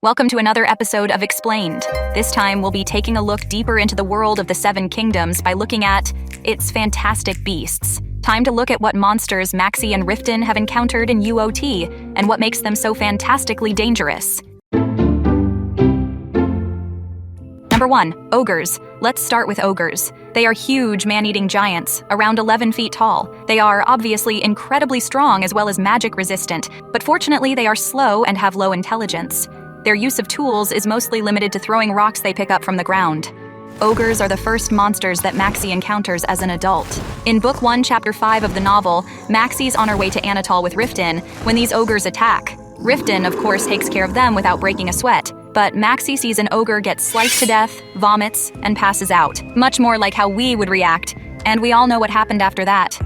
Welcome to another episode of Explained. This time we'll be taking a look deeper into the world of the Seven Kingdoms by looking at its fantastic beasts. Time to look at what monsters Maxie and Riften have encountered in UOT and what makes them so fantastically dangerous. Number 1. Ogres. Let's start with ogres. They are huge man-eating giants, around 11 feet tall. They are obviously incredibly strong as well as magic resistant, but fortunately they are slow and have low intelligence. Their use of tools is mostly limited to throwing rocks they pick up from the ground. Ogres are the first monsters that Maxie encounters as an adult. In Book 1, Chapter 5 of the novel, Maxie's on her way to Anatol with Riften when these ogres attack. Riften, of course, takes care of them without breaking a sweat, but Maxie sees an ogre get sliced to death, vomits, and passes out. Much more like how we would react, and we all know what happened after that.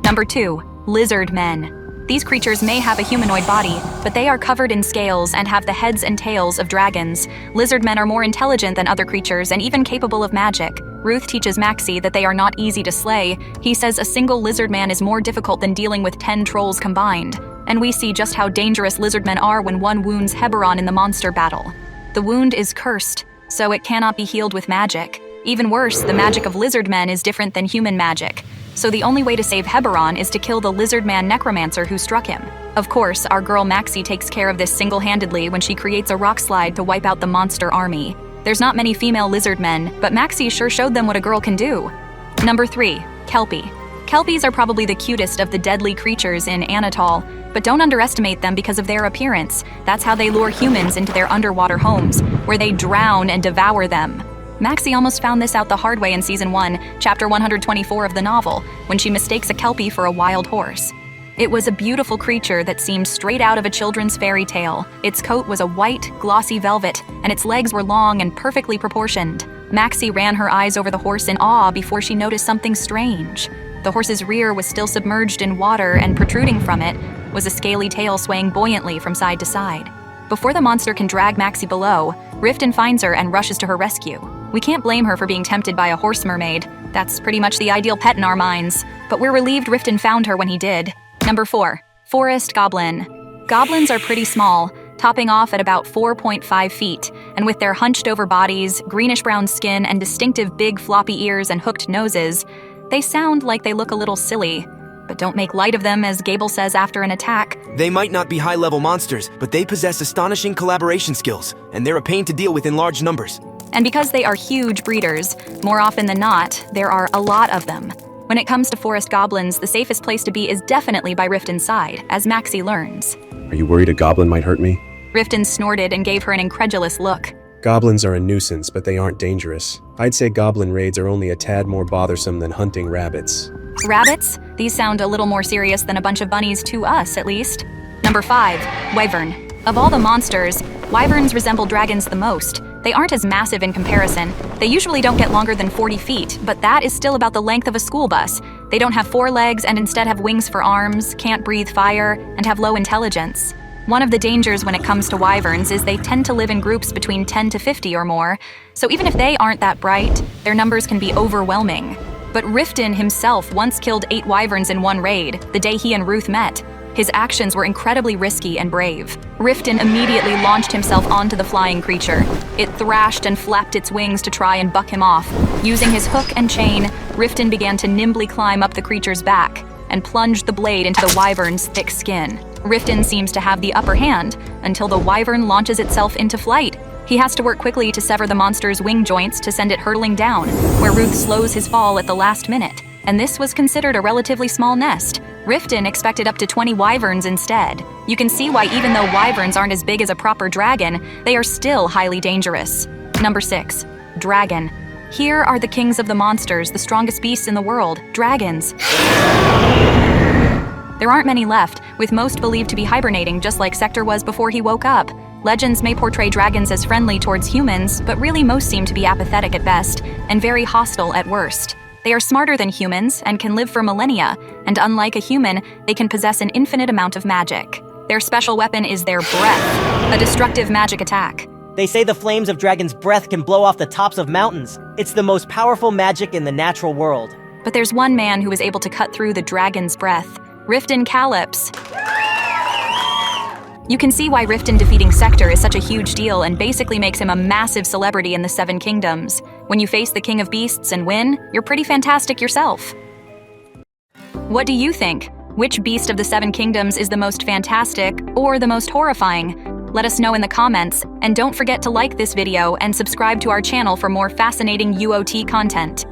Number 2. Lizardmen. These creatures may have a humanoid body, but they are covered in scales and have the heads and tails of dragons. Lizardmen are more intelligent than other creatures and even capable of magic. Ruth teaches Maxie that they are not easy to slay. He says a single lizardman is more difficult than dealing with 10 trolls combined. And we see just how dangerous lizardmen are when one wounds Heberon in the monster battle. The wound is cursed, so it cannot be healed with magic. Even worse, the magic of lizardmen is different than human magic. So the only way to save Heberon is to kill the lizardman necromancer who struck him. Of course, our girl Maxie takes care of this single-handedly when she creates a rock slide to wipe out the monster army. There's not many female lizardmen, but Maxie sure showed them what a girl can do. Number 3. Kelpie. Kelpies are probably the cutest of the deadly creatures in Anatol, but don't underestimate them because of their appearance. That's how they lure humans into their underwater homes, where they drown and devour them. Maxie almost found this out the hard way in Season 1, Chapter 124 of the novel, when she mistakes a Kelpie for a wild horse. It was a beautiful creature that seemed straight out of a children's fairy tale. Its coat was a white, glossy velvet, and its legs were long and perfectly proportioned. Maxie ran her eyes over the horse in awe before she noticed something strange. The horse's rear was still submerged in water, and protruding from it was a scaly tail swaying buoyantly from side to side. Before the monster can drag Maxie below, Riften finds her and rushes to her rescue. We can't blame her for being tempted by a horse mermaid. That's pretty much the ideal pet in our minds. But we're relieved Riften found her when he did. Number 4. Forest goblin. Goblins are pretty small, topping off at about 4.5 feet, and with their hunched-over bodies, greenish-brown skin, and distinctive big floppy ears and hooked noses, they sound like they look a little silly. But don't make light of them, as Gable says after an attack. They might not be high-level monsters, but they possess astonishing collaboration skills, and they're a pain to deal with in large numbers. And because they are huge breeders, more often than not, there are a lot of them. When it comes to forest goblins, the safest place to be is definitely by Riften's side, as Maxie learns. Are you worried a goblin might hurt me? Riften snorted and gave her an incredulous look. Goblins are a nuisance, but they aren't dangerous. I'd say goblin raids are only a tad more bothersome than hunting rabbits. Rabbits? These sound a little more serious than a bunch of bunnies to us, at least. Number 5. Wyvern. Of all the monsters, wyverns resemble dragons the most. They aren't as massive in comparison. They usually don't get longer than 40 feet, but that is still about the length of a school bus. They don't have 4 legs and instead have wings for arms, can't breathe fire, and have low intelligence. One of the dangers when it comes to wyverns is they tend to live in groups between 10 to 50 or more, so even if they aren't that bright, their numbers can be overwhelming. But Riften himself once killed 8 wyverns in one raid, the day he and Ruth met. His actions were incredibly risky and brave. Riften immediately launched himself onto the flying creature. It thrashed and flapped its wings to try and buck him off. Using his hook and chain, Riften began to nimbly climb up the creature's back and plunged the blade into the wyvern's thick skin. Riften seems to have the upper hand until the wyvern launches itself into flight. He has to work quickly to sever the monster's wing joints to send it hurtling down, where Ruth slows his fall at the last minute. And this was considered a relatively small nest. Riften expected up to 20 wyverns instead. You can see why even though wyverns aren't as big as a proper dragon, they are still highly dangerous. Number 6. Dragon. Here are the kings of the monsters, the strongest beasts in the world, dragons. There aren't many left, with most believed to be hibernating just like Sector was before he woke up. Legends may portray dragons as friendly towards humans, but really most seem to be apathetic at best, and very hostile at worst. They are smarter than humans and can live for millennia, and unlike a human, they can possess an infinite amount of magic. Their special weapon is their breath, a destructive magic attack. They say the flames of dragon's breath can blow off the tops of mountains. It's the most powerful magic in the natural world. But there's one man who was able to cut through the dragon's breath, Riften Calyps. You can see why Riften defeating Sector is such a huge deal and basically makes him a massive celebrity in the Seven Kingdoms. When you face the King of Beasts and win, you're pretty fantastic yourself. What do you think? Which beast of the Seven Kingdoms is the most fantastic or the most horrifying? Let us know in the comments, and don't forget to like this video and subscribe to our channel for more fascinating UOT content.